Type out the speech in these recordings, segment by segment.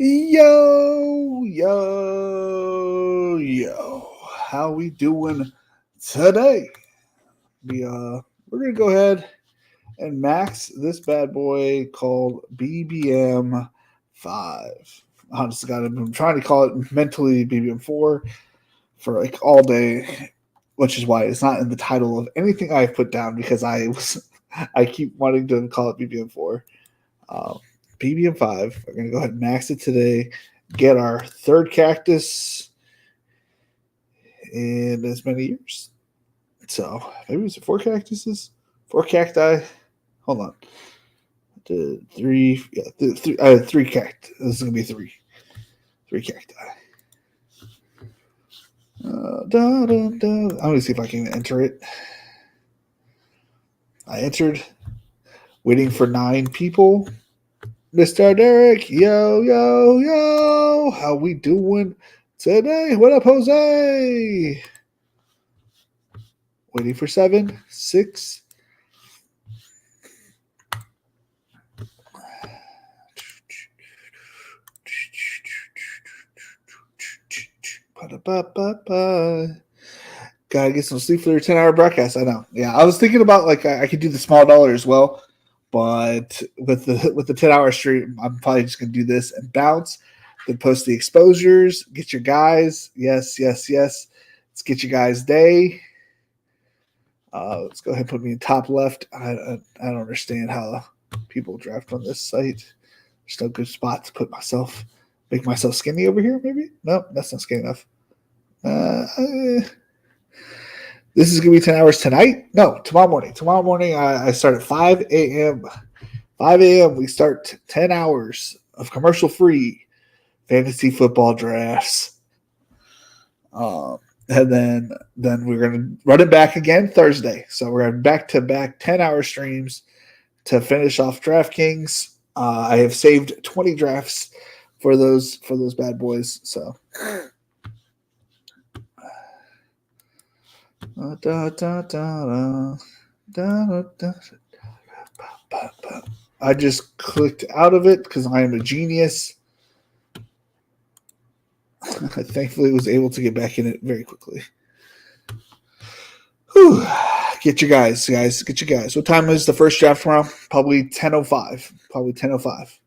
Yo, yo, yo. How we doing today? We're gonna go ahead and max this bad boy called BBM 5. Honestly, God, I've been trying to call it mentally BBM 4 for like all day, which is why it's not in the title of anything I've put down because I keep wanting to call it BBM 4. Uh, BBM 5. We're going to go ahead and max it today. Get our third cactus in as many years. So maybe it's four cactuses? Four cacti? Hold on. Three. Yeah, three cacti. This is going to be three. Three cacti. I'm going to see if I can enter it. I entered. Waiting for 9 people. Mr. Derek, yo, yo, yo. How we doing today? What up, Jose? Waiting for 7, 6. Gotta get some sleep for their 10-hour broadcast. I know. Yeah, I was thinking about like I could do the small dollar as well, but with the 10-hour stream, I'm probably just gonna do this and bounce. Then post the exposures. Get your guys. Yes, yes, yes. Let's get your guys' day. Let's go ahead and put me in top left. I don't understand how people draft on this site. There's no good spot to make myself skinny over here. Maybe no, that's not skinny enough. This is gonna be 10 hours tonight. No, tomorrow morning. Tomorrow morning, I start at 5 a.m. 5 a.m. We start 10 hours of commercial free fantasy football drafts. And then we're going to run it back again Thursday. So we're going back-to-back 10-hour streams to finish off DraftKings. I have saved 20 drafts for those bad boys. So I just clicked out of it because I am a genius. I thankfully was able to get back in it very quickly. Whew. Get your guys. Get your guys. What time is the first draft tomorrow? Probably 10:05. Probably 10:05.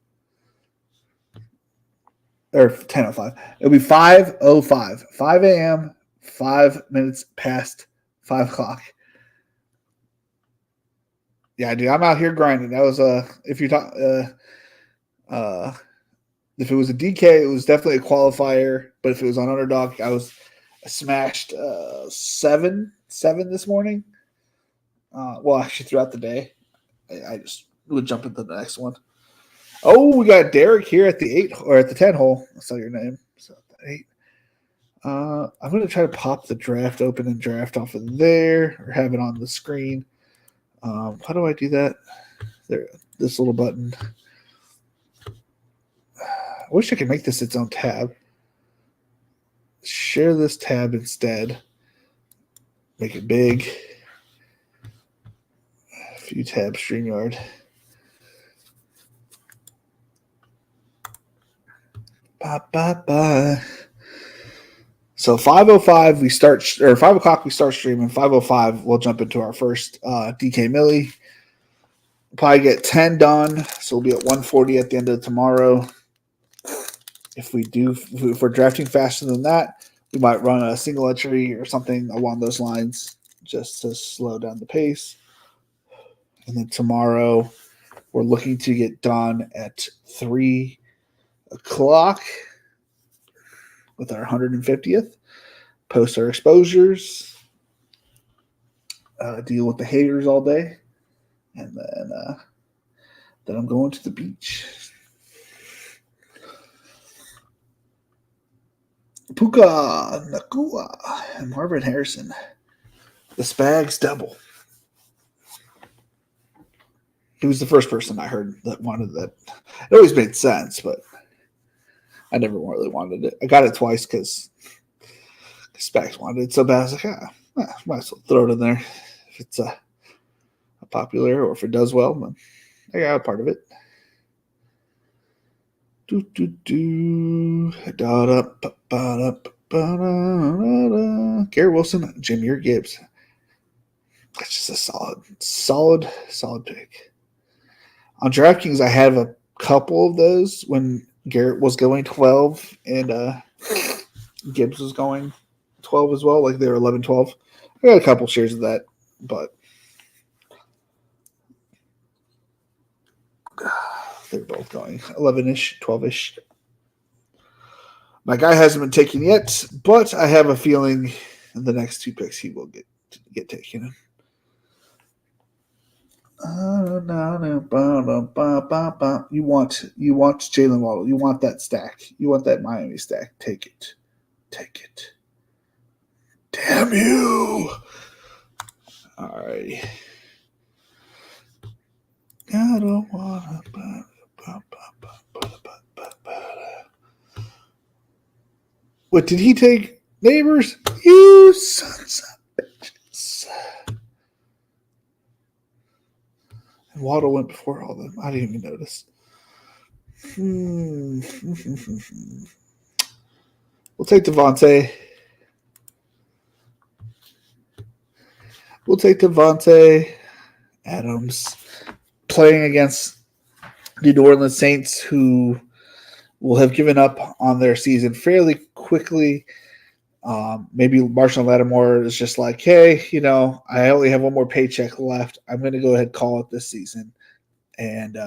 Or 10:05. It'll be 5:05. 5 a.m. 5 minutes past 5 o'clock. Yeah, dude, I'm out here grinding. That was if you talk if it was a DK, it was definitely a qualifier. But if it was on underdog, I smashed 7 this morning. Well, actually, throughout the day, I just would jump into the next one. Oh, we got Derek here at the 8 or at the 10 hole. I saw your name. So 8. I'm gonna try to pop the draft open and draft off of there, or have it on the screen. How do I do that? There, this little button. I wish I could make this its own tab. Share this tab instead. Make it big. View tab, StreamYard. Bye. So 5:05 we start, or 5 o'clock we start streaming. 5:05 we'll jump into our first DK Millie. Probably get 10 done, so we'll be at 140 at the end of tomorrow. If we're drafting faster than that, we might run a single entry or something along those lines just to slow down the pace. And then tomorrow, we're looking to get done at 3 o'clock with our 150th. Post our exposures. Deal with the haters all day. And then I'm going to the beach. Puka Nakua and Marvin Harrison. The Spags double. He was the first person I heard that wanted that. It always made sense, but I never really wanted it. I got it twice because Spags wanted it so bad. I was like, might as well throw it in there if it's a popular or if it does well. But I got a part of it. Do do do. Da da ba da ba da. Garrett Wilson, Jameer Gibbs. That's just a solid pick. On DraftKings, I have a couple of those when Garrett was going 12 and Gibbs was going 12 as well. Like they were 11, 12. I got a couple shares of that, but they're both going 11-ish, 12-ish. My guy hasn't been taken yet, but I have a feeling in the next two picks he will get taken. You want Jalen Waddle. You want that stack. You want that Miami stack. Take it. Damn you! All right. I don't wanna. What did he take? Neighbors? You sons of bitches. And Waddle went before all of them. I didn't even notice. We'll take Devontae. Adams playing against the New Orleans Saints, who will have given up on their season fairly quickly. Maybe Marshall Lattimore is just like, hey, I only have one more paycheck left. I'm going to go ahead and call it this season, and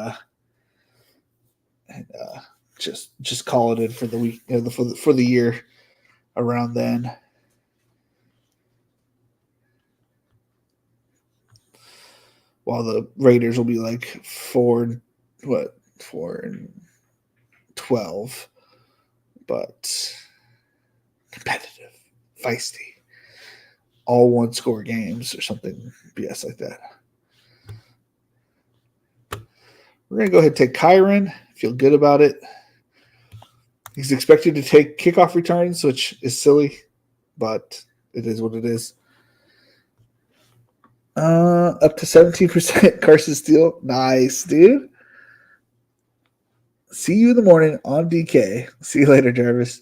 just call it in for the week for the year around then. While the Raiders will be like 4-12, but competitive, feisty, all one score games or something BS like that. We're going to go ahead and take Kyron. Feel good about it. He's expected to take kickoff returns, which is silly, but it is what it is. Up to 17% Carson Steele. Nice, dude. See you in the morning on DK. See you later, Jarvis.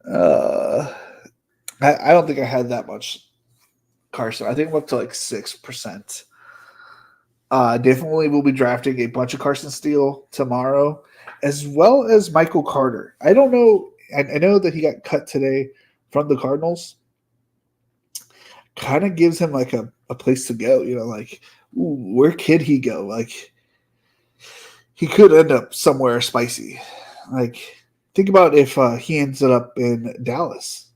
I don't think I had that much Carson. I think I'm up to like 6%. Definitely will be drafting a bunch of Carson Steele tomorrow, as well as Michael Carter. I don't know. I know that he got cut today from the Cardinals. Kind of gives him like a place to go. Like, ooh, where could he go? Like, he could end up somewhere spicy. Like, think about if he ends up in Dallas.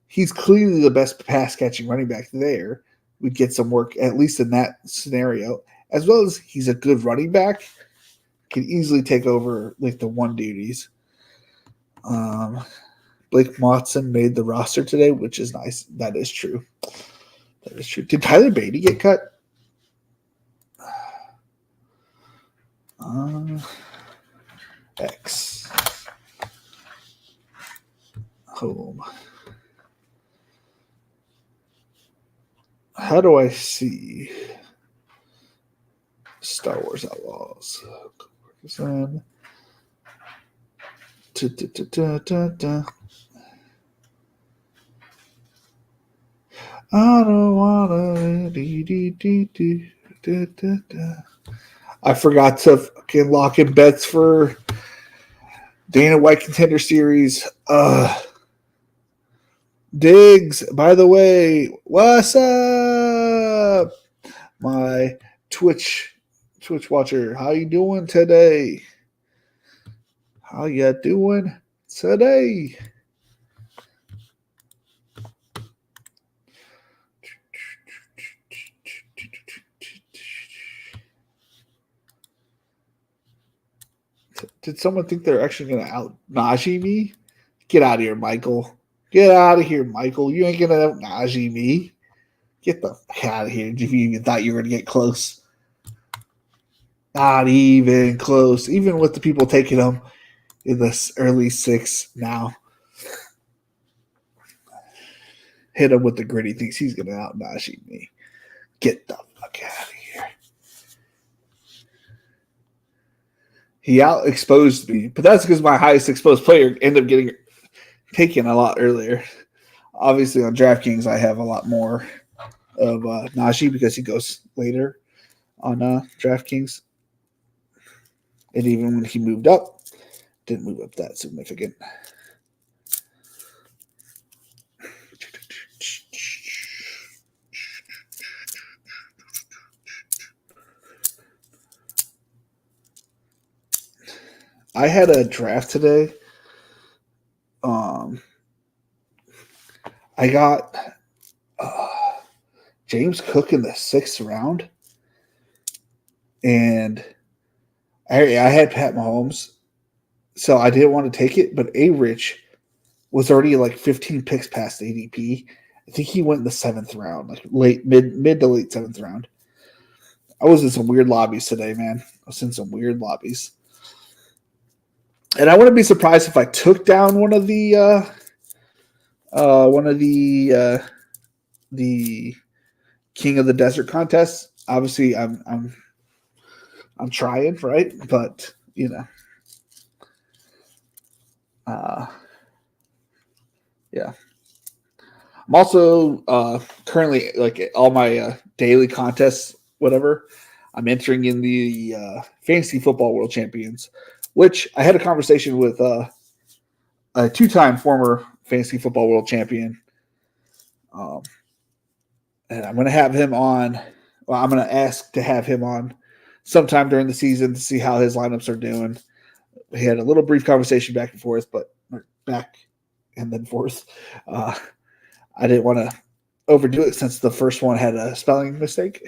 He's clearly the best pass-catching running back there. We'd get some work, at least in that scenario. As well as he's a good running back. Can easily take over like the one duties. Blake Motson made the roster today, which is nice. That is true. Did Tyler Beatty get cut? X. Home. How do I see Star Wars Outlaws? I don't wanna. I forgot to fucking lock in bets for Dana White Contender Series. Diggs, by the way, what's up? My Twitch watcher, how you doing today? Did someone think they're actually going to out Najee me? Get out of here, Michael. Get out of here, Michael. You ain't going to out Najee me. Get the fuck out of here. If you even thought you were going to get close. Not even close. Even with the people taking him in this early 6 now. Hit him with the gritty. Thinks he's going to out Najee me. Get the fuck out of here. He out exposed me, but that's because my highest exposed player ended up getting taken a lot earlier. Obviously, on DraftKings, I have a lot more of Najee because he goes later on DraftKings. And even when he moved up, didn't move up that significant. I had a draft today. I got James Cook in the 6th round, and I had Pat Mahomes, so I didn't want to take it. But A. Rich was already like 15 picks past ADP. I think he went in the 7th round, like mid to late 7th round. I was in some weird lobbies today, man. I was in some weird lobbies. And I wouldn't be surprised if I took down one of the King of the Desert contests. Obviously, I'm trying, right? But yeah. I'm also currently like all my daily contests, whatever. I'm entering in the Fantasy Football World Champions, which I had a conversation with a 2-time former Fantasy Football World Champion. And I'm going to have him on. Well, I'm going to ask to have him on sometime during the season to see how his lineups are doing. We had a little brief conversation back and forth, but back and then forth. I didn't want to overdo it since the first one had a spelling mistake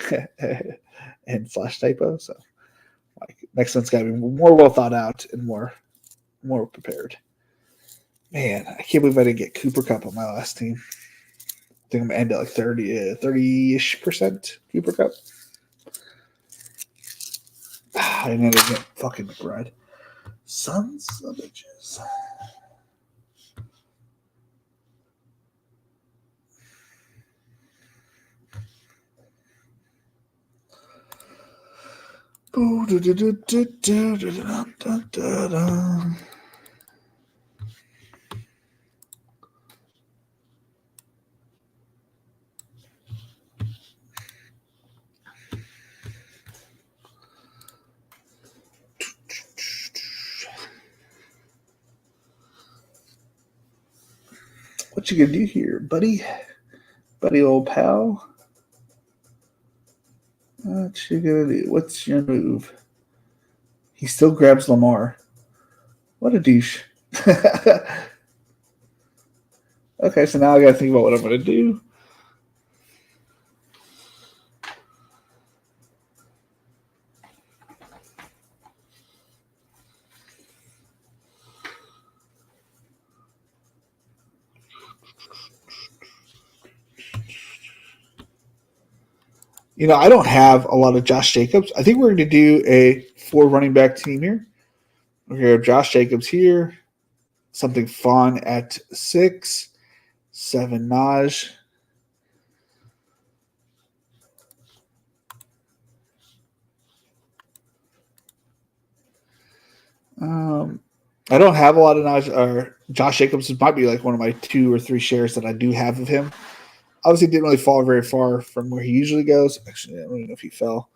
and / typo. So next one's got to be more well thought out and more prepared. Man, I can't believe I didn't get Cooper Kupp on my last team. I think I'm going to end at like 30-ish% Cooper Kupp. I didn't get fucking McBride. Sons of bitches. What you gonna do here, buddy? Buddy old pal? What you gonna do? What's your move? He still grabs Lamar. What a douche. Okay, so now I gotta think about what I'm gonna do. I don't have a lot of Josh Jacobs. I think we're going to do a 4 running back team here. We're going to have Josh Jacobs here. Something fun at 6. 7 Naj. I don't have a lot of Naj or Josh Jacobs. It might be like one of my 2 or 3 shares that I do have of him. Obviously, didn't really fall very far from where he usually goes. Actually, I don't even know if he fell.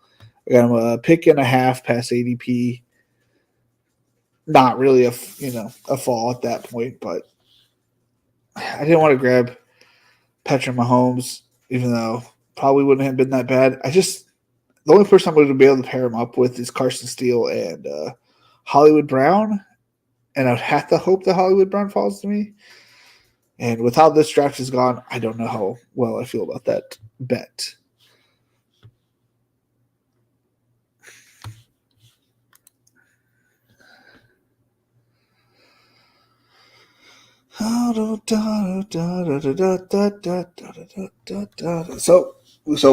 I got him a pick and a half past ADP. Not really a fall at that point, but I didn't want to grab Patrick Mahomes, even though probably wouldn't have been that bad. The only person I'm going to be able to pair him up with is Carson Steele and Hollywood Brown, and I'd have to hope that Hollywood Brown falls to me. And with how this draft has gone, I don't know how well I feel about that bet. So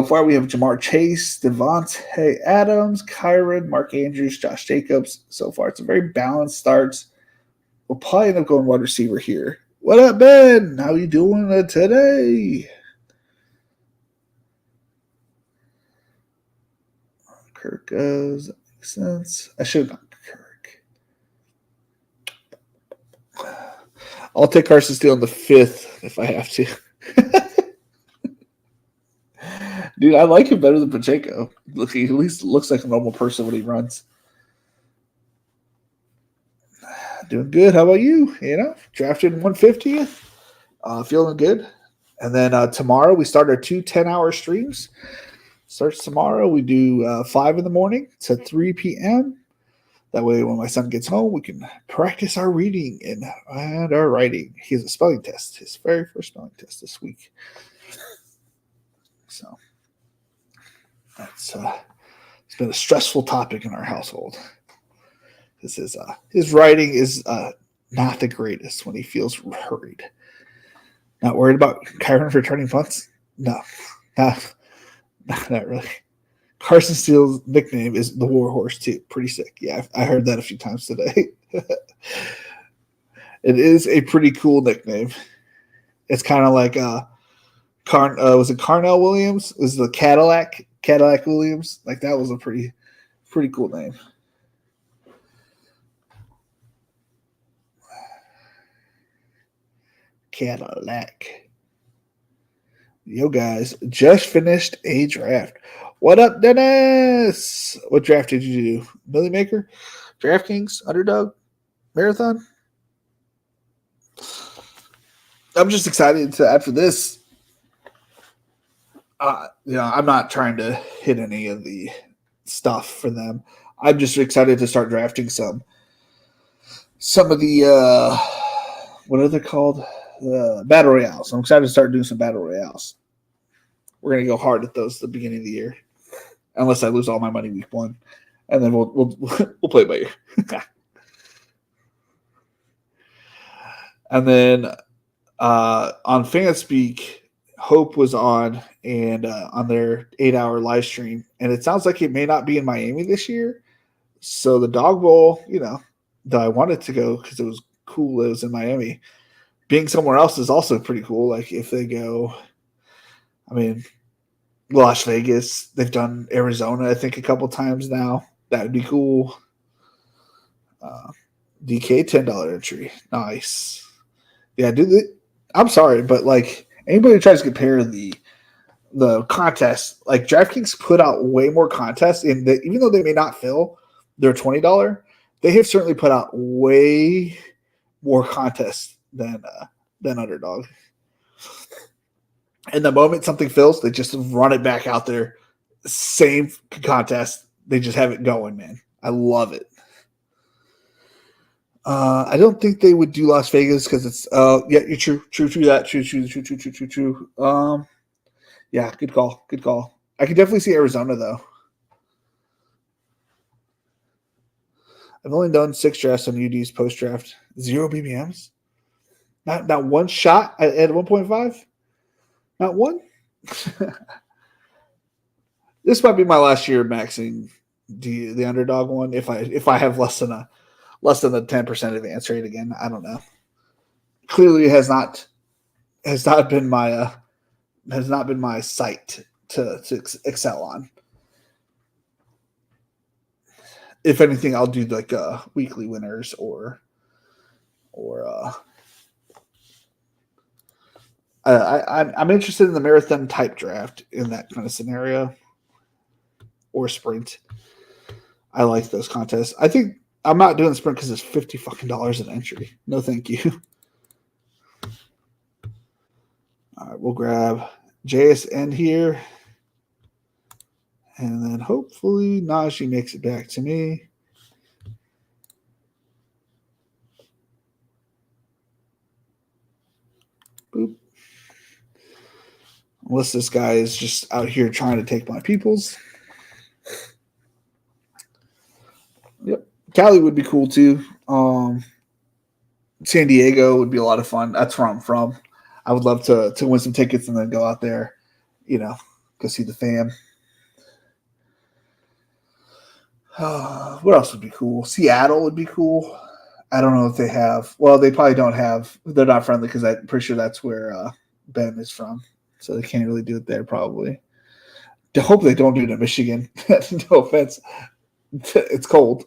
far we have Jamar Chase, Devontae Adams, Kyron, Mark Andrews, Josh Jacobs. So far it's a very balanced start. We'll probably end up going wide receiver here. What up, Ben? How you doing today? Kirk goes. That makes sense. I should have gone Kirk. I'll take Carson Steele in the 5th if I have to. Dude, I like him better than Pacheco. Look, he at least looks like a normal person when he runs. Doing good. How about you? Drafted in 150th. Feeling good. And then tomorrow we start our 2 10-hour streams. Starts tomorrow. We do 5 in the morning to 3 p.m. That way, when my son gets home, we can practice our reading and our writing. He has a spelling test, his very first spelling test this week. So that's it's been a stressful topic in our household. This is his writing is not the greatest when he feels hurried. Not worried about Kyron returning punts? No, not really. Carson Steele's nickname is the War Horse too. Pretty sick. Yeah, I heard that a few times today. It is a pretty cool nickname. It's kind of like was it Carnell Williams? Was the Cadillac Williams? Like that was a pretty cool name. Cadillac. Yo, guys, just finished a draft. What up, Dennis? What draft did you do? Millie Maker? DraftKings? Underdog? Marathon? I'm just excited to, after this, I'm not trying to hit any of the stuff for them. I'm just excited to start drafting some of the, what are they called? Battle Royales. I'm excited to start doing some Battle Royales. We're going to go hard at those at the beginning of the year. Unless I lose all my money week 1. And then we'll play by ear. And then on FanSpeak, Hope was on and on their 8-hour live stream. And it sounds like it may not be in Miami this year. So the Dog Bowl, though I wanted to go because it was cool it was in Miami, being somewhere else is also pretty cool. Like if they go, Las Vegas, they've done Arizona, I think, a couple times now. That would be cool. DK $10 entry. Nice. Yeah, dude. I'm sorry, but like anybody who tries to compare the contest, like DraftKings put out way more contests, and even though they may not fill their $20, they have certainly put out way more contests than Underdog. And the moment something fills, they just run it back out there. Same contest. They just have it going, man. I love it. I don't think they would do Las Vegas because it's yeah, you're true that. True. Yeah, good call. I could definitely see Arizona though. I've only done 6 drafts on UD's post draft. 0 BBMs. Not one shot at 1.5. Not one. This might be my last year maxing the Underdog one. If I have less than the 10% advance rate again, I don't know. Clearly, has not been my site to excel on. If anything, I'll do like weekly winners or I'm interested in the marathon type draft in that kind of scenario or sprint. I like those contests. I think I'm not doing the sprint because it's $50 fucking an entry. No, thank you. All right, we'll grab JSN here. And then hopefully Najee makes it back to me. Boop. Unless this guy is just out here trying to take my peoples. Yep. Cali would be cool too. San Diego would be a lot of fun. That's where I'm from. I would love to win some tickets and then go out there, go see the fam. What else would be cool? Seattle would be cool. I don't know if they have. Well, they probably don't have. They're not friendly because I'm pretty sure that's where Ben is from. So they can't really do it there probably. I hope they don't do it in Michigan. No offense. It's cold.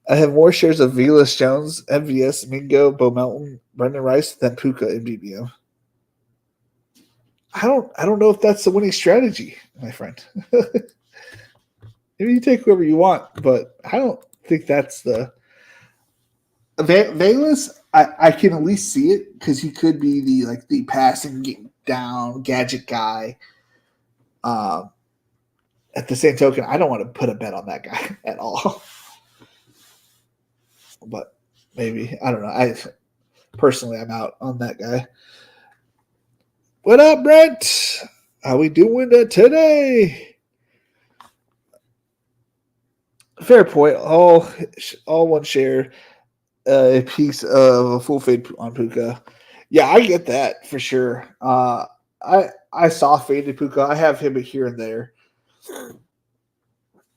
I have more shares of Velas Jones, MVS, Mingo, Bo Melton, Brendan Rice than Puka in BBM. I don't know if that's the winning strategy, my friend. Maybe you take whoever you want, but I don't think that's the Velas. I can at least see it because he could be the passing down gadget guy. At the same token, I don't want to put a bet on that guy at all. But maybe I don't know. I personally, I'm out on that guy. What up, Brent? How we doing today? Fair point. All one share a piece of a full fade on Puka. Yeah, I get that for sure. I saw faded Puka. I have him here and there.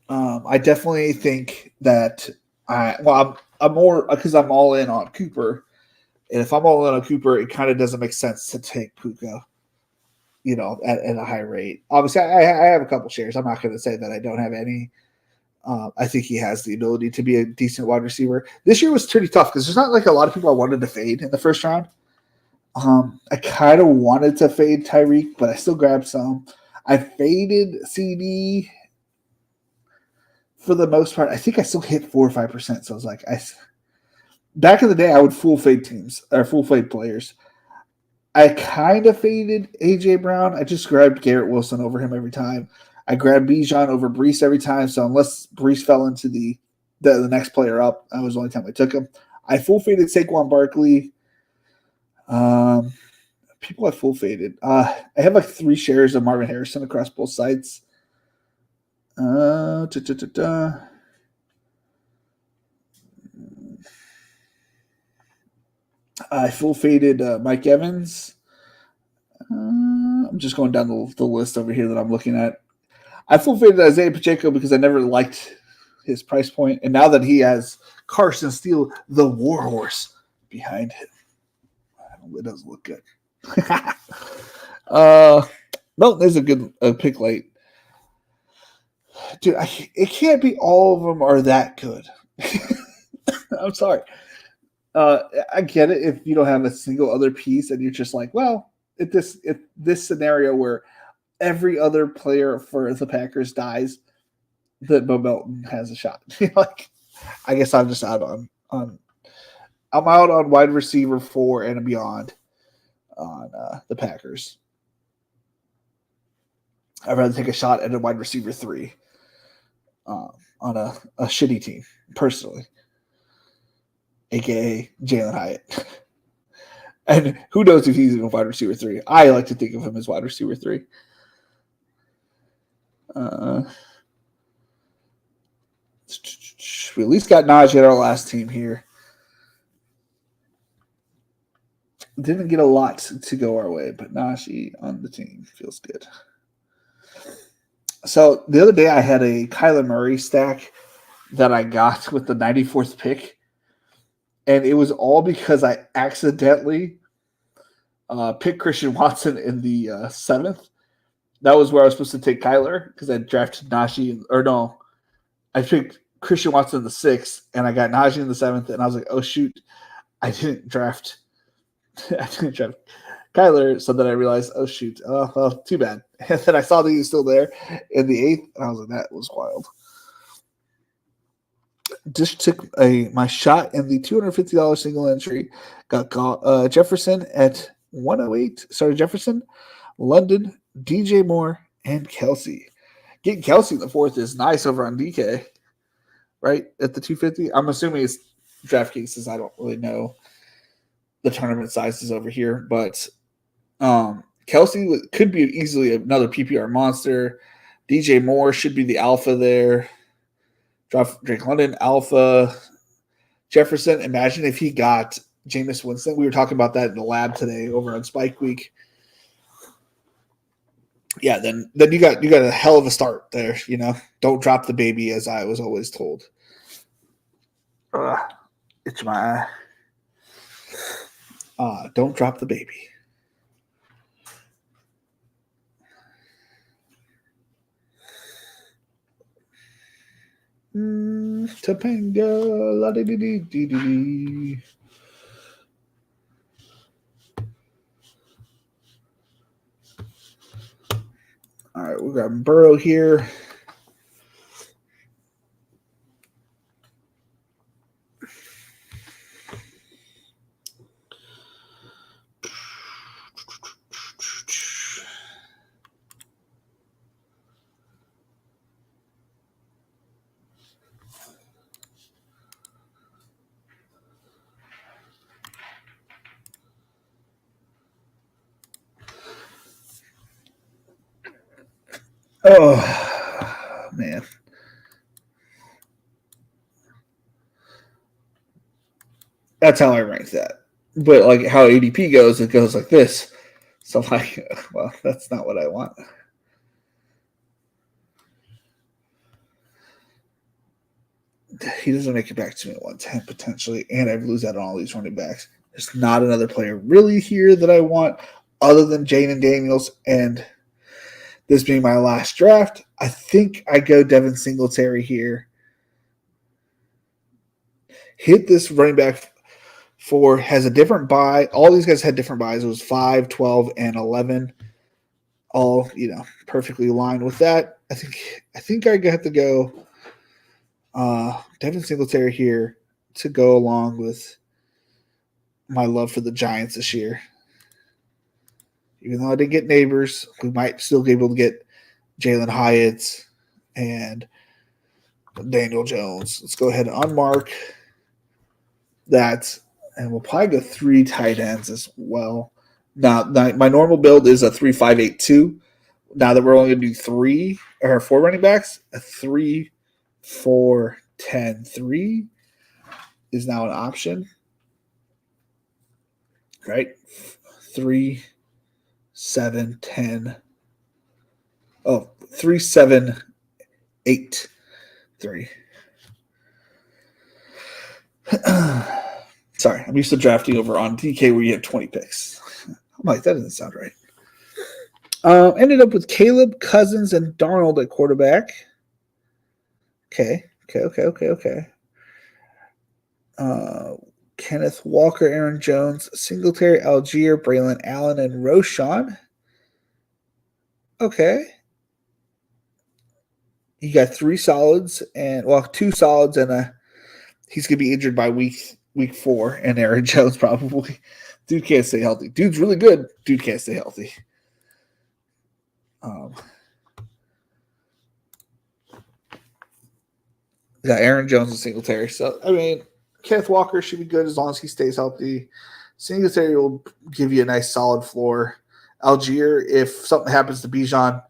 I definitely think that I'm more because I'm all in on Cooper, and if I'm all in on Cooper, it kind of doesn't make sense to take Puka, at a high rate. Obviously, I have a couple shares. I'm not going to say that I don't have any. I think he has the ability to be a decent wide receiver. This year was pretty tough because there's not like a lot of people I wanted to fade in the first round. I kind of wanted to fade Tyreek, but I still grabbed some. I faded CD for the most part. I think I still hit 4 or 5%. So I was like, back in the day, I would full fade teams or full fade players. I kind of faded AJ Brown. I just grabbed Garrett Wilson over him every time. I grabbed Bijan over Brees every time. So unless Brees fell into the next player up, that was the only time I took him. I full faded Saquon Barkley. People I full faded. I have like 3 shares of Marvin Harrison across both sides. I full faded Mike Evans. I'm just going down the list over here that I'm looking at. I full faded Isaiah Pacheco because I never liked his price point, and now that he has Carson Steele, the warhorse, behind him, it doesn't look good. Melton is a good pick late. Dude, it can't be all of them are that good. I'm sorry. I get it if you don't have a single other piece and you're just like, well, if this scenario where every other player for the Packers dies, that Bo Melton has a shot. Like, I guess I'm just out on I'm out on wide receiver 4 and beyond on the Packers. I'd rather take a shot at a wide receiver 3 on a shitty team, personally, aka Jalen Hyatt. And who knows if he's even wide receiver 3. I like to think of him as wide receiver 3. We at least got Najee at our last team here. Didn't get a lot to go our way, but Najee on the team feels good. So the other day I had a Kyler Murray stack that I got with the 94th pick, and it was all because I accidentally picked Christian Watson in the 7th. That was where I was supposed to take Kyler because I drafted Najee, I picked Christian Watson in the 6th, and I got Najee in the 7th, and I was like, oh shoot, I didn't draft Kyler, so then I realized, oh shoot, well, too bad. And then I saw that he was still there in the 8th, and I was like, that was wild. Just took my shot in the $250 single entry. Got Jefferson at 108. Sorry, Jefferson, London, DJ Moore, and Kelsey. Getting Kelsey in the 4th is nice over on DK, right? At the 250. I'm assuming it's DraftKings since I don't really know the tournament sizes over here, but Kelsey could be easily another PPR monster. DJ Moore should be the alpha there. Drake London, alpha. Jefferson, imagine if he got Jameis Winston. We were talking about that in the lab today over on Spike Week. Yeah, then you got a hell of a start there. Don't drop the baby, as I was always told. It's my don't drop the baby. Topanga. La dee dee dee dee dee. All right, we got Burrow here. Oh, man. That's how I rank that. But like how ADP goes, it goes like this. So like, well, that's not what I want. He doesn't make it back to me at 110 potentially, and I lose out on all these running backs. There's not another player really here that I want other than Jaden Daniels, and this being my last draft, I think I go Devin Singletary here. Hit this running back for has a different buy. All these guys had different buys. It was 5, 12, and 11. All, perfectly aligned with that. I think I have to go Devin Singletary here to go along with my love for the Giants this year. Even though I didn't get Neighbors, we might still be able to get Jalen Hyatt and Daniel Jones. Let's go ahead and unmark that, and we'll probably go 3 tight ends as well. Now, my normal build is a 3-5-8-2. Now that we're only going to do 4 running backs, a 3-4-10-3 is now an option. Right? 3, 7, 10. Oh, 3, 7, 8, 3. Sorry, I'm used to drafting over on DK where you have 20 picks. I'm like, that doesn't sound right. Ended up with Caleb, Cousins, and Darnold at quarterback. Okay. Kenneth Walker, Aaron Jones, Singletary, Algier, Braylon Allen, and Roschon. Okay. You got 3 solids and 2 solids and he's gonna be injured by week 4, and Aaron Jones probably. Dude can't stay healthy. Dude's really good. Dude can't stay healthy. Yeah, Aaron Jones and Singletary. So I mean, Kenneth Walker should be good as long as he stays healthy. Singletary will give you a nice solid floor. Algier, if something happens to Bijan,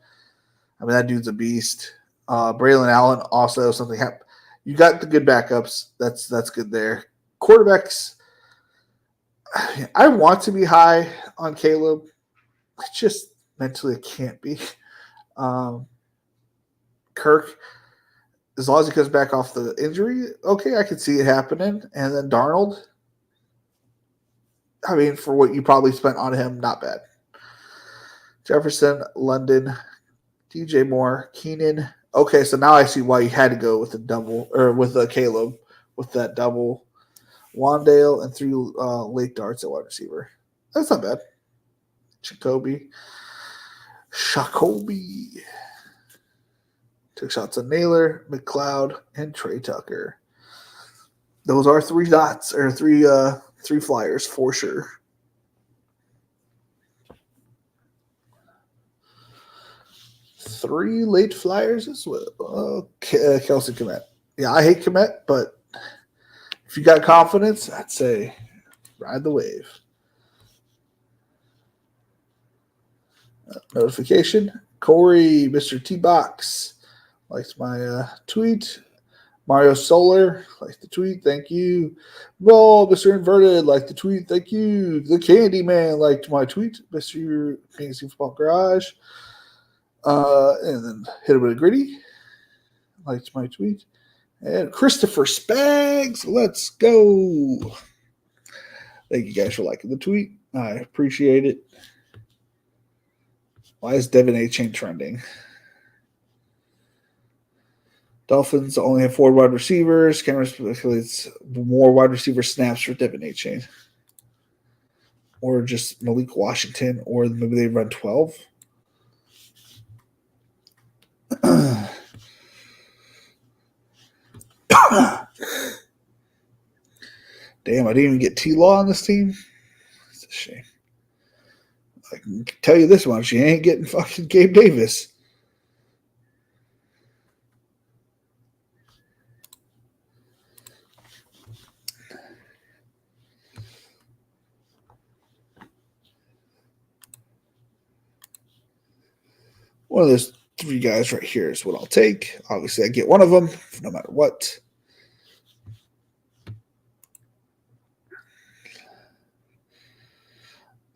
I mean that dude's a beast. Braylon Allen also something happened. You got the good backups. That's good there. Quarterbacks, I want to be high on Caleb. I just mentally can't be. Kirk, as long as he comes back off the injury, okay, I can see it happening. And then Darnold, I mean, for what you probably spent on him, not bad. Jefferson, London, DJ Moore, Keenan. Okay, so now I see why you had to go with the double or with Caleb with that double. Wandale and 3 late darts at wide receiver. That's not bad. Jacoby. Took shots at Naylor, McLeod, and Trey Tucker. Those are 3 dots or 3 flyers for sure. Three late flyers as well. Kelsey Kmet. Yeah, I hate Kmet, but if you got confidence, I'd say ride the wave. Notification. Corey, Mr. T-Box, likes my tweet. Mario Solar, liked the tweet. Thank you. Roll, Mr. Inverted, liked the tweet. Thank you. The Candy Man liked my tweet. Mr. Fantasy Football Garage. And then hit him with a gritty. Liked my tweet. And Christopher Spags, let's go. Thank you guys for liking the tweet. I appreciate it. Why is Devin A. Chain trending? Dolphins only have 4 wide receivers. Cameron speculates more wide receiver snaps for Devin A. Chain. Or just Malik Washington, or maybe they run 12. Damn, I didn't even get T-Law on this team. It's a shame. I can tell you this much, you ain't getting fucking Gabe Davis. One of those 3 guys right here is what I'll take. Obviously, I get one of them, no matter what.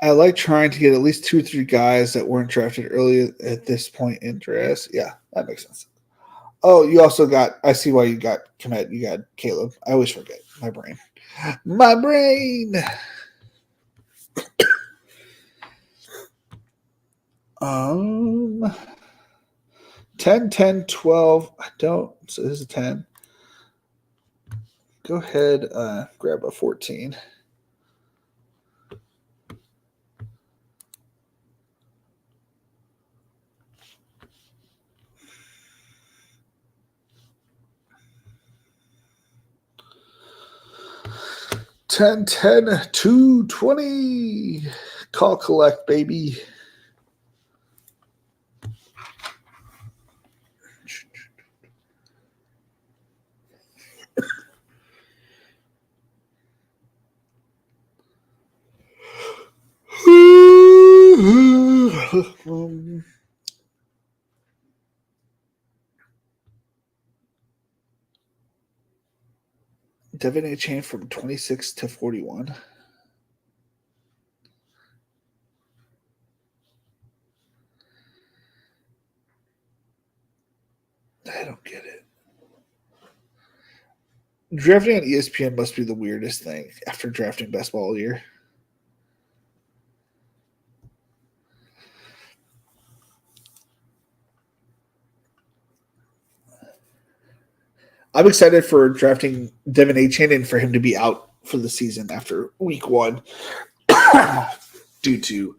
I like trying to get at least 2 or 3 guys that weren't drafted early at this point in drafts. Yeah, that makes sense. Oh, you also got – I see why you got Komet. You got Caleb. I always forget. My brain. My brain! 10, 10, 12. I don't. So this is a 10. Go ahead, grab a 14. $10, 10, 220. Call collect, baby. Devin A. Chain from 26 to 41. I don't get it. Drafting on ESPN must be the weirdest thing after drafting best ball all year. I'm excited for drafting Devin A. Chain and for him to be out for the season after week 1 due to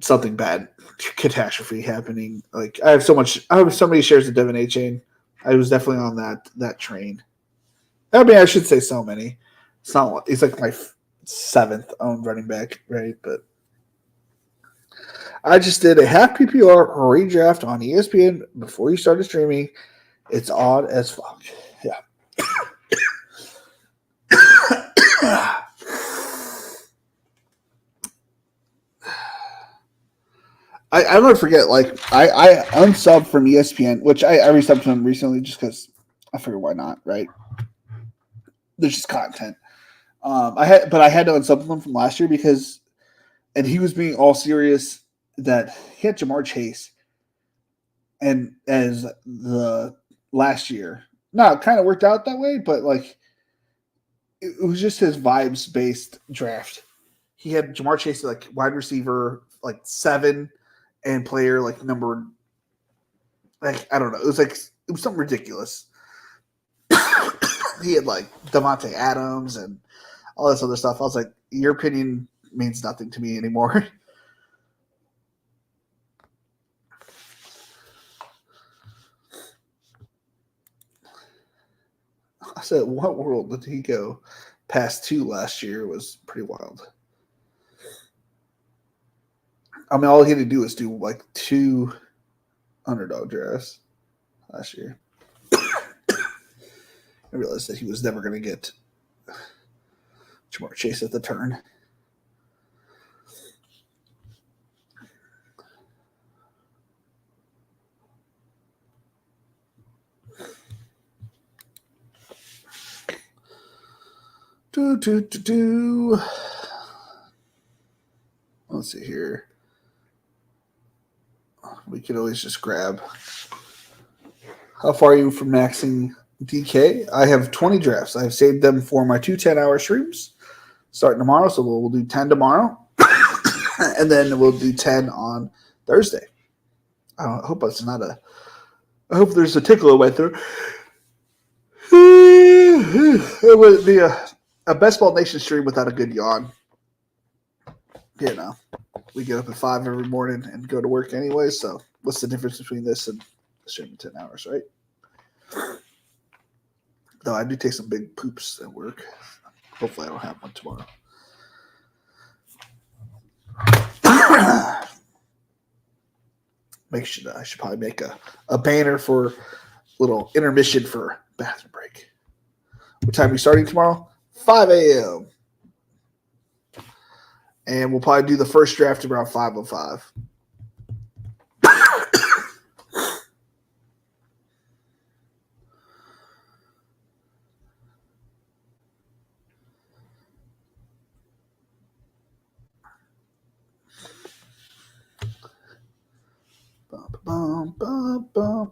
something bad, catastrophe happening. Like I have so many shares of Devin A. Chain. I was definitely on that train. I mean, I should say so many. He's like my 7th owned running back, right? But I just did a half PPR redraft on ESPN before you started streaming. It's odd as fuck. Yeah. I don't forget, like, I unsubbed from ESPN, which I resubbed to him recently just because I figured why not, right? There's just content. I had to unsub him from last year because, and he was being all serious that he had Jamar Chase, and as the last year, no, it kind of worked out that way, but like it was just his vibes based draft. He had Jamar Chase like wide receiver like 7 and player like number, like I don't know, it was something ridiculous. He had like Devontae Adams and all this other stuff. I was like, your opinion means nothing to me anymore. I said, what world did he go past 2 last year? Was pretty wild. I mean, all he had to do was do like 2 underdog drafts last year. I realized that he was never going to get Jamar Chase at the turn. Let's see here. We could always just grab. How far are you from maxing DK? I have 20 drafts. I've saved them for my 2 10-hour streams starting tomorrow. So we'll do 10 tomorrow. And then we'll do 10 on Thursday. I hope it's not a I hope there's a tickle in my throat. It would be a Best Ball Nation stream without a good yawn. You know, we get up at 5 every morning and go to work anyway, so what's the difference between this and streaming 10 hours, right? Though I do take some big poops at work. Hopefully I don't have one tomorrow. I should probably make a banner for a little intermission for bathroom break. What time are we starting tomorrow? 5 a.m. And we'll probably do the first draft around 5:05.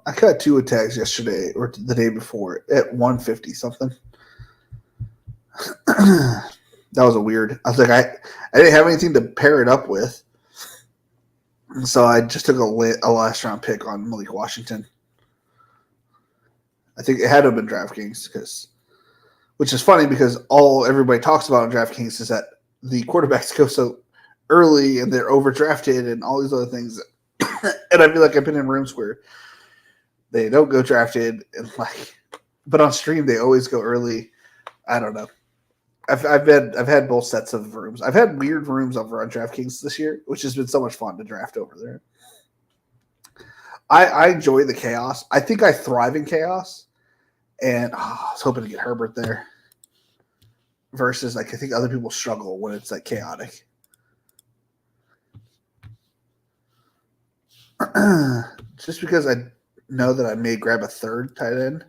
I cut 2 tags yesterday or the day before at 150 something. That was a weird. I was like, I didn't have anything to pair it up with, so I just took a last round pick on Malik Washington. I think it had to have been DraftKings which is funny because all everybody talks about on DraftKings is that the quarterbacks go so early and they're overdrafted and all these other things. And I feel like I've been in rooms where they don't go drafted and but on stream they always go early. I don't know. I've had both sets of rooms. I've had weird rooms over on DraftKings this year, which has been so much fun to draft over there. I enjoy the chaos. I think I thrive in chaos, and I was hoping to get Herbert there. Versus, I think other people struggle when it's chaotic. Just because I know that I may grab a third tight end,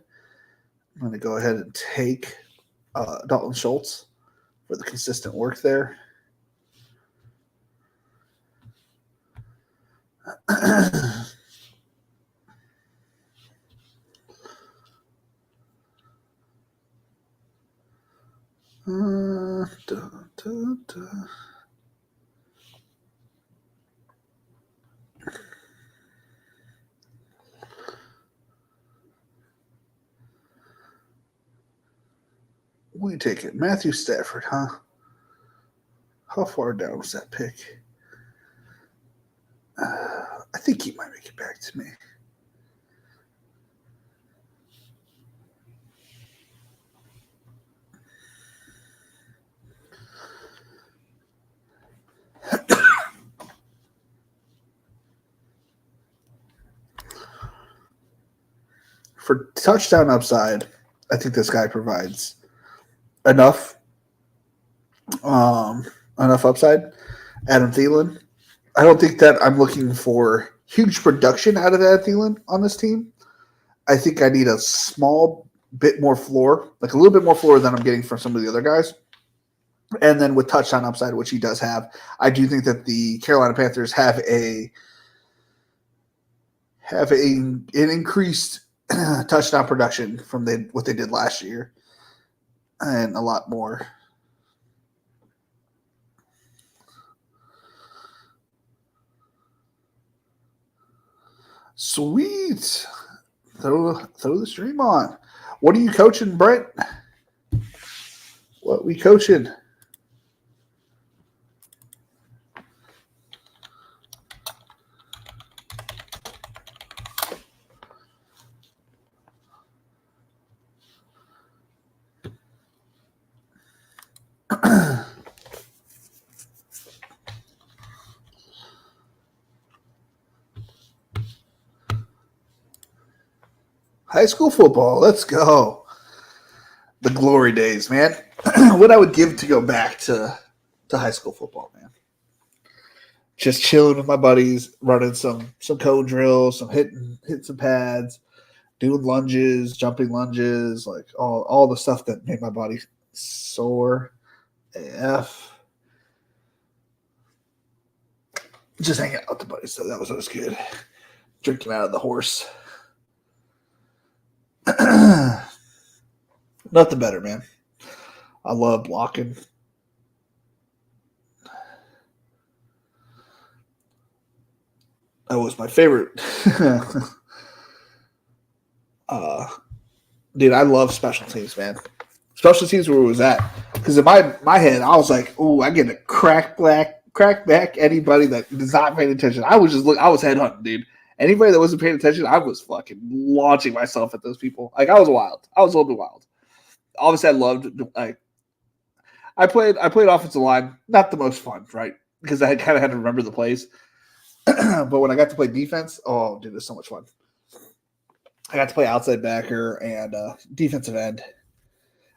I'm going to go ahead and take Dalton Schultz for the consistent work there. We take it. Matthew Stafford, huh? How far down was that pick? I think he might make it back to me. For touchdown upside, I think this guy provides enough upside. Adam Thielen. I don't think that I'm looking for huge production out of Adam Thielen on this team. I think I need a small bit more floor, like a little bit more floor than I'm getting from some of the other guys. And then with touchdown upside, which he does have, I do think that the Carolina Panthers have an increased touchdown production from what they did last year, and a lot more. Sweet. Throw the stream on. What are you coaching, Brett? What we coaching? High school football. Let's go. The glory days, man. What I would give to go back to high school football, man. Just chilling with my buddies, running some code drills, some hitting some pads, doing lunges, jumping lunges, like all the stuff that made my body sore AF. Just hanging out with the buddies, so that was always good. Drinking out of the horse. Nothing better, man. I love blocking. That was my favorite. Dude, I love special teams, man. Special teams where it was at. Because in my head, I was like, "Oh, I get to crack back anybody that is not paying attention." I was headhunting, dude. Anybody that wasn't paying attention, I was fucking launching myself at those people. Like I was wild. I was a little bit wild. Obviously, I loved like I played offensive line. Not the most fun, right? Because I kind of had to remember the plays. But when I got to play defense, oh, dude, it was so much fun. I got to play outside backer and defensive end.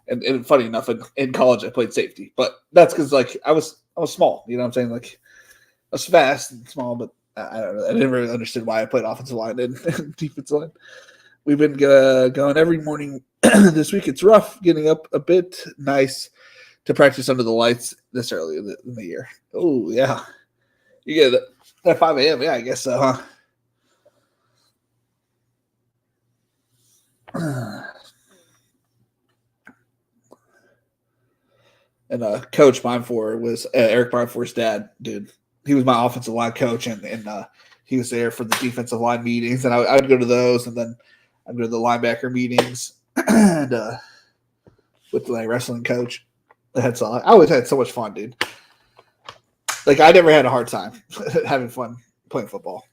And funny enough, in college I played safety, but that's because like I was small. You know what I'm saying? Like I was fast and small, but I don't know. I didn't really understand why I played offensive line and defensive line. We've been going every morning this week. It's rough getting up a bit. Nice to practice under the lights this early in the year. Oh yeah, you get it at 5 a.m. Yeah, I guess so, huh? And Coach Minefor was Eric Minefor's dad, dude. He was my offensive line coach, and he was there for the defensive line meetings, and I would go to those, and then I'd go to the linebacker meetings, and with my wrestling coach. I always had so much fun, dude. Like I never had a hard time having fun playing football.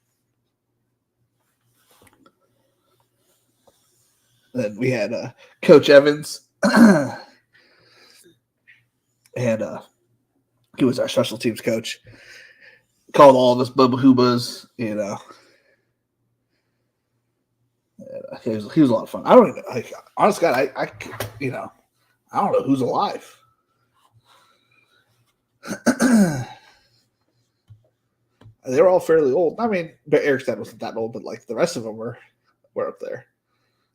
Then we had Coach Evans, and he was our special teams coach. Called all of us Bubba Hoobas, you know. He was a lot of fun. I don't even like. Honest God, I you know, I don't know who's alive. They were all fairly old. I mean, Eric's dad wasn't that old, but like the rest of them were up there.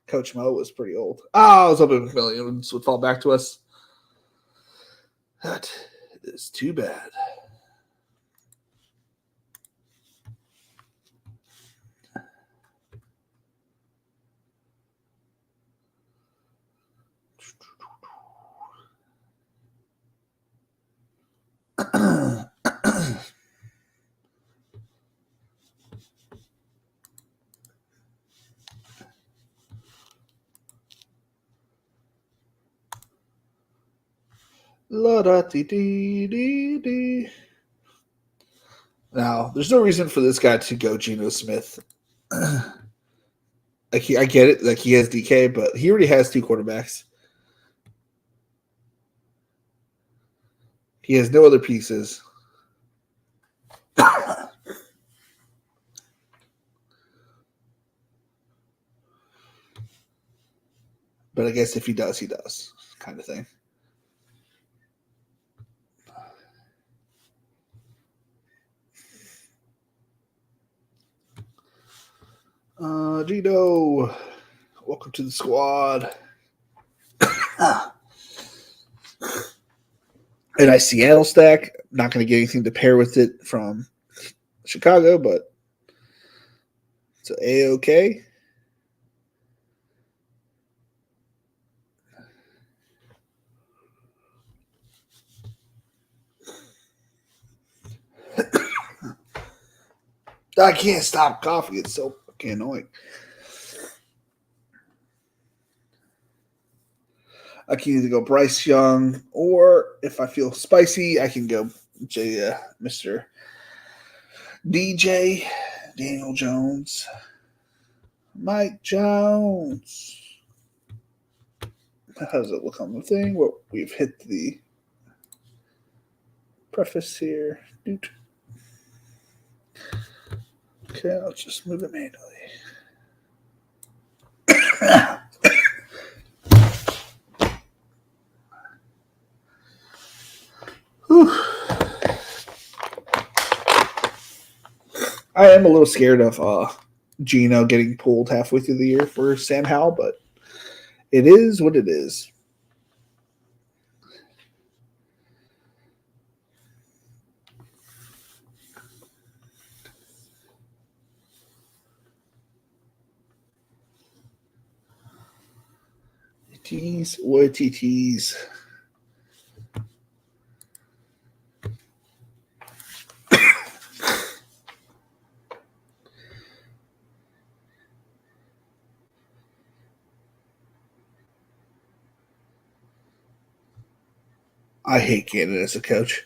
Coach Mo was pretty old. I was hoping millions would fall back to us. That is too bad. La da dee dee dee dee. Now, there's no reason for this guy to go Geno Smith. Like I get it, like he has DK, but he already has two quarterbacks. He has no other pieces. But I guess if he does, he does, kind of thing. Gino, welcome to the squad. And I Seattle stack. Not going to get anything to pair with it from Chicago, but it's A-OK. I can't stop coughing. It's so fucking annoying. I can either go Bryce Young, or if I feel spicy, I can go Mr. DJ, Daniel Jones, Mike Jones. How does it look on the thing? Well, we've hit the preface here. Okay, I'll just move it manually. I am a little scared of Gino getting pulled halfway through the year for Sam Howell, but it is what it is. TTs, what TTs? I hate Gannon as a coach.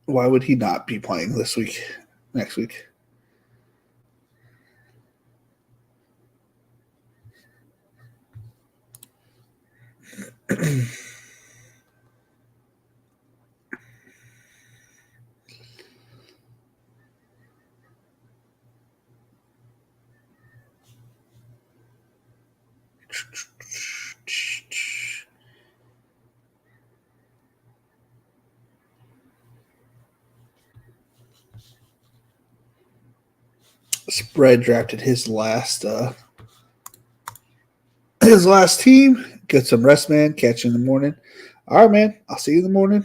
Why would he not be playing next week? Spread drafted his last team. Get some rest, man. Catch you in the morning. All right, man. I'll see you in the morning.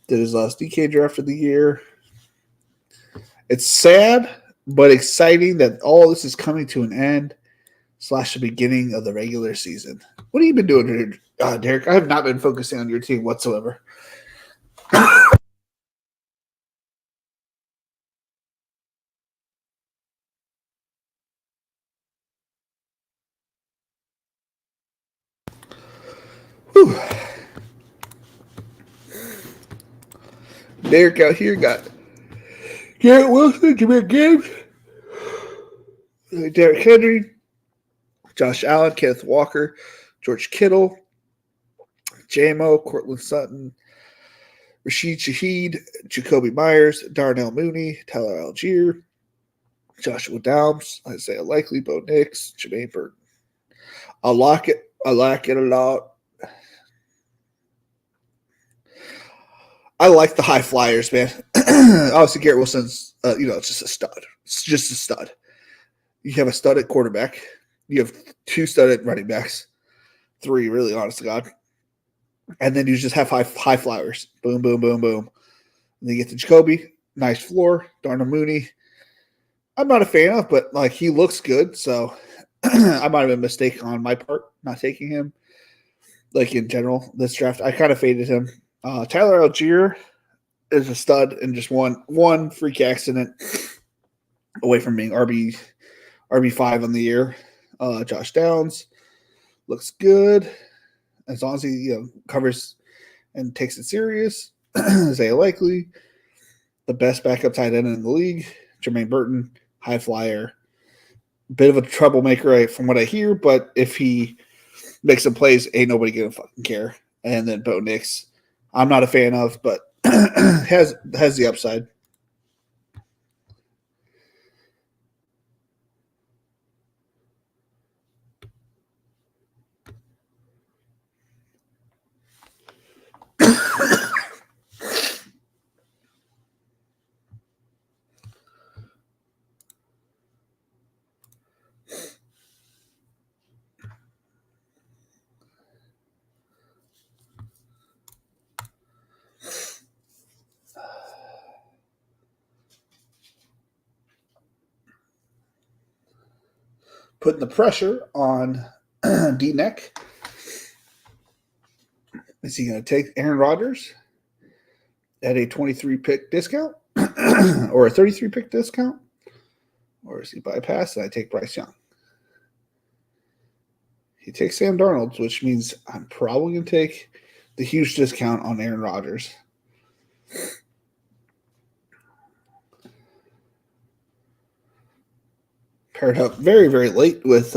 Did his last DK draft of the year. It's sad but exciting that all this is coming to an end / the beginning of the regular season. What have you been doing here, Derek? I have not been focusing on your team whatsoever. Whew. Derek out here got Garrett Wilson, Jameer Gibbs, Derek Henry, Josh Allen, Kenneth Walker, George Kittle, JMO, Cortland Sutton, Rashid Shaheed, Jacoby Myers, Darnell Mooney, Tyler Algier, Joshua Downs, Isaiah Likely, Bo Nix, Jermaine Burton. I like it. I like it a lot. I like the high flyers, man. Obviously, Garrett Wilson's, just a stud. It's just a stud. You have a stud at quarterback. You have 2 studded running backs. 3, really, honest to God. And then you just have high flyers. Boom, boom, boom, boom. And then you get to Jacoby. Nice floor. Darnell Mooney. I'm not a fan of, but like he looks good. So I might have been a mistake on my part not taking him. Like in general, this draft, I kind of faded him. Tyler Algier is a stud and just one freak accident away from being RB5 on the year. Josh Downs looks good as long as he covers and takes it serious. Isaiah Likely, the best backup tight end in the league. Jermaine Burton, high flyer, bit of a troublemaker from what I hear, but if he makes some plays, ain't nobody gonna fucking care. And then Bo Nix, I'm not a fan of, but has the upside. Putting the pressure on D-Neck. Is he going to take Aaron Rodgers at a 23 pick discount or a 33 pick discount? Or is he bypass and I take Bryce Young? He takes Sam Darnold, which means I'm probably going to take the huge discount on Aaron Rodgers. Paired up very, very late with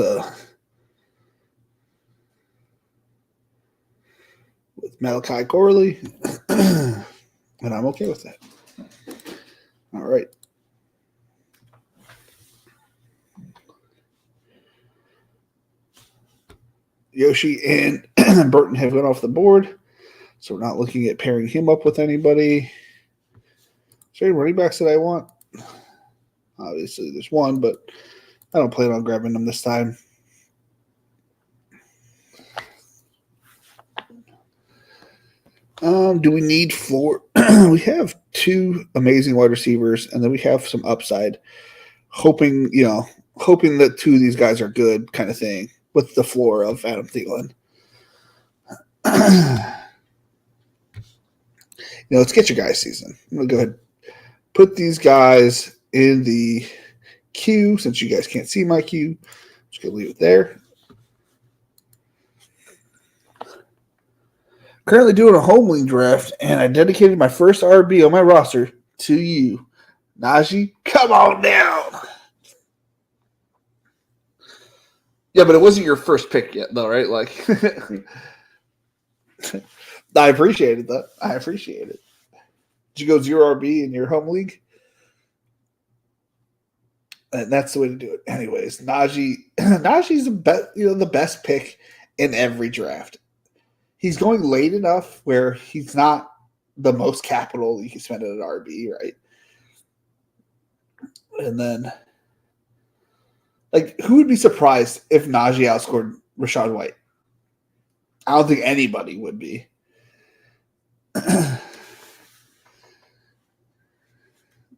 Malachi Corley, and I'm okay with that. All right. Yoshi and Burton have gone off the board, so we're not looking at pairing him up with anybody. Is there any running backs that I want? Obviously, there's one, but I don't plan on grabbing them this time. Do we need 4? We have 2 amazing wide receivers, and then we have some upside. Hoping that 2 of these guys are good, kind of thing, with the floor of Adam Thielen. Let's get your guys season. I'm gonna go ahead. put these guys in the queue. Since you guys can't see my queue, just gonna leave it there. Currently doing a home league draft, and I dedicated my first RB on my roster to you, Najee. Come on down. Yeah, but it wasn't your first pick yet, though, right? Like, I appreciate it, though. I appreciate it. Did you go 0 RB in your home league? And that's the way to do it. Anyways, Najee's the best pick in every draft. He's going late enough where he's not the most capital you can spend at an RB, right? And then, like, who would be surprised if Najee outscored Rachaad White? I don't think anybody would be.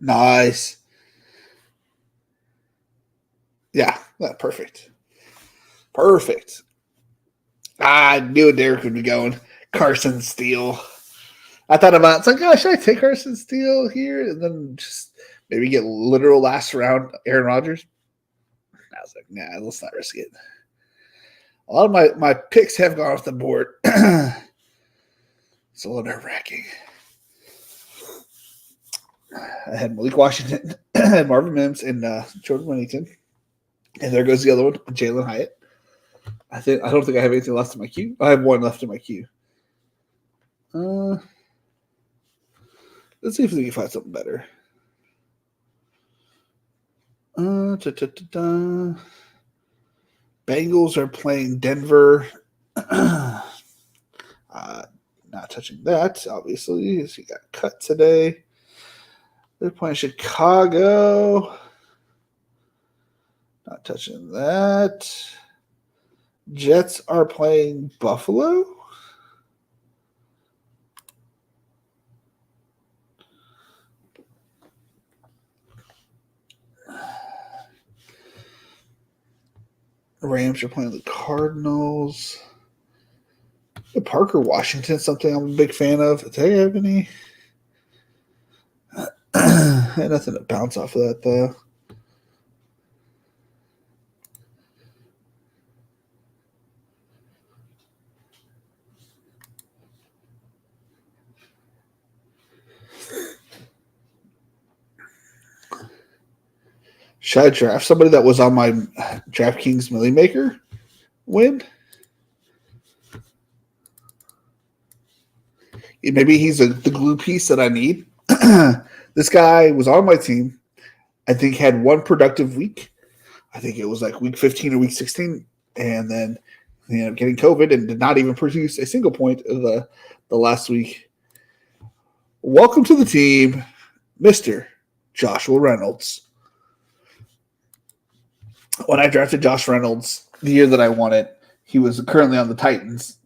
Nice. Yeah, perfect. Perfect. I knew Derek would be going Carson Steele. I thought about it. It's like, oh, should I take Carson Steele here? And then just maybe get literal last round Aaron Rodgers? I was like, nah, let's not risk it. A lot of my picks have gone off the board. It's a little nerve-wracking. I had Malik Washington, I had Marvin Mims, and Jordan Winnington. And there goes the other one, Jalen Hyatt. I don't think I have anything left in my queue. I have one left in my queue. Let's see if we can find something better. Bengals are playing Denver. Not touching that, obviously. So you got cut today. They're playing Chicago. Not touching that. Jets are playing Buffalo. Rams are playing the Cardinals. Parker Washington, something I'm a big fan of. Do they have any? Had nothing to bounce off of that, though. Should I draft somebody that was on my DraftKings Millie Maker win? Maybe he's the glue piece that I need. This guy was on my team. I think had one productive week. I think it was like week 15 or week 16. And then he ended up getting COVID and did not even produce a single point of the last week. Welcome to the team, Mr. Joshua Reynolds. When I drafted Josh Reynolds the year that I won it, he was currently on the Titans.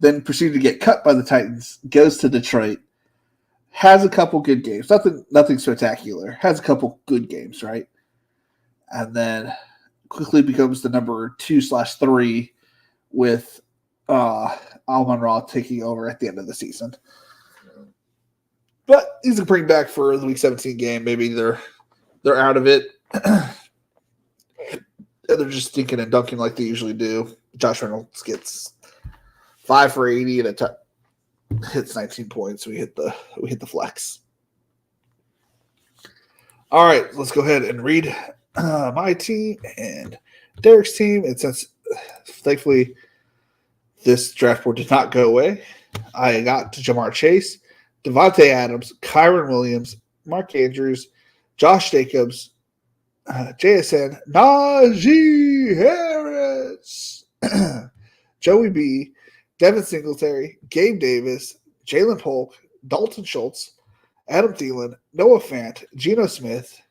Then proceeded to get cut by the Titans, goes to Detroit, has a couple good games. Nothing spectacular. Has a couple good games, right? And then quickly becomes the number 2/3 with Amon-Ra taking over at the end of the season. But he's a bring back for the Week 17 game. Maybe they're out of it. They're just stinking and dunking like they usually do. Josh Reynolds gets 5 for 80 and hits 19 points. We hit the flex. All right, let's go ahead and read my team and Derek's team. And since thankfully this draft board did not go away, I got Jamar Chase, Devontae Adams, Kyron Williams, Mark Andrews, Josh Jacobs, JSN, Najee Harris, Joey B, Devin Singletary, Gabe Davis, Jalen Polk, Dalton Schultz, Adam Thielen, Noah Fant, Geno Smith,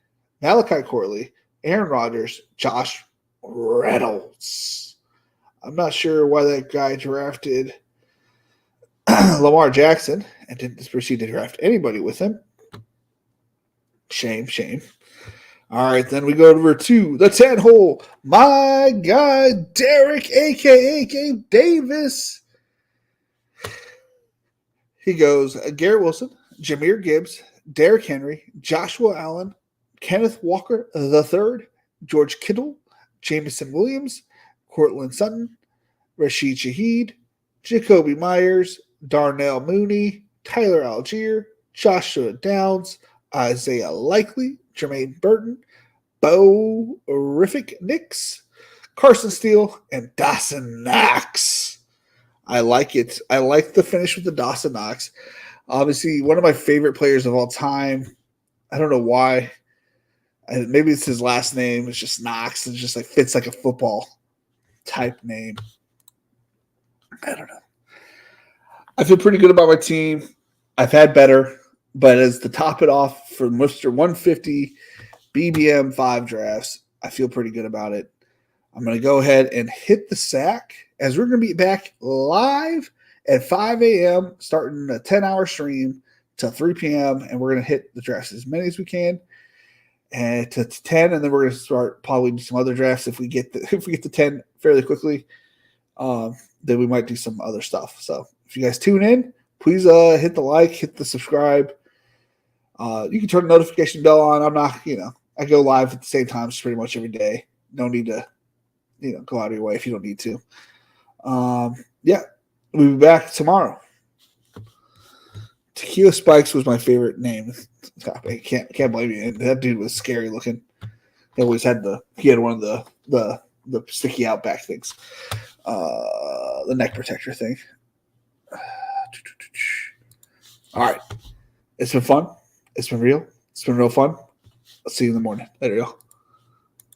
Malachi Corley, Aaron Rodgers, Josh Reynolds. I'm not sure why that guy drafted Lamar Jackson and didn't proceed to draft anybody with him. Shame. All right, then we go over to the 10 hole. My guy, Derek, a.k.a. Gabe Davis. He goes Garrett Wilson, Jahmyr Gibbs, Derrick Henry, Joshua Allen, Kenneth Walker III, George Kittle, Jameson Williams, Cortland Sutton, Rashid Shaheed, Jacoby Myers, Darnell Mooney, Tyler Algier, Joshua Downs, Isaiah Likely, Jermaine Burton, Bo Riffick Nix, Carson Steele, and Dawson Knox. I like it. I like the finish with the Dawson Knox. Obviously, one of my favorite players of all time. I don't know why. Maybe it's his last name. It's just Knox. It just like fits like a football type name. I don't know. I feel pretty good about my team. I've had better, but as to top it off for Mr. 150 BBM 5 drafts, I feel pretty good about it. I'm going to go ahead and hit the sack as we're going to be back live at 5 a.m. starting a 10-hour stream till 3 p.m. and we're going to hit the drafts as many as we can and to 10, and then we're going to start probably some other drafts if we get to 10 fairly quickly. Then we might do some other stuff. So if you guys tune in, please hit the like, hit the subscribe. You can turn the notification bell on. I'm not, I go live at the same time pretty much every day. No need to, go out of your way if you don't need to. Yeah, we'll be back tomorrow. Tequila Spikes was my favorite name. I can't blame you. That dude was scary looking. He always had one of the sticky out back things. The neck protector thing. All right. It's been fun. It's been real. It's been real fun. I'll see you in the morning. Later, y'all.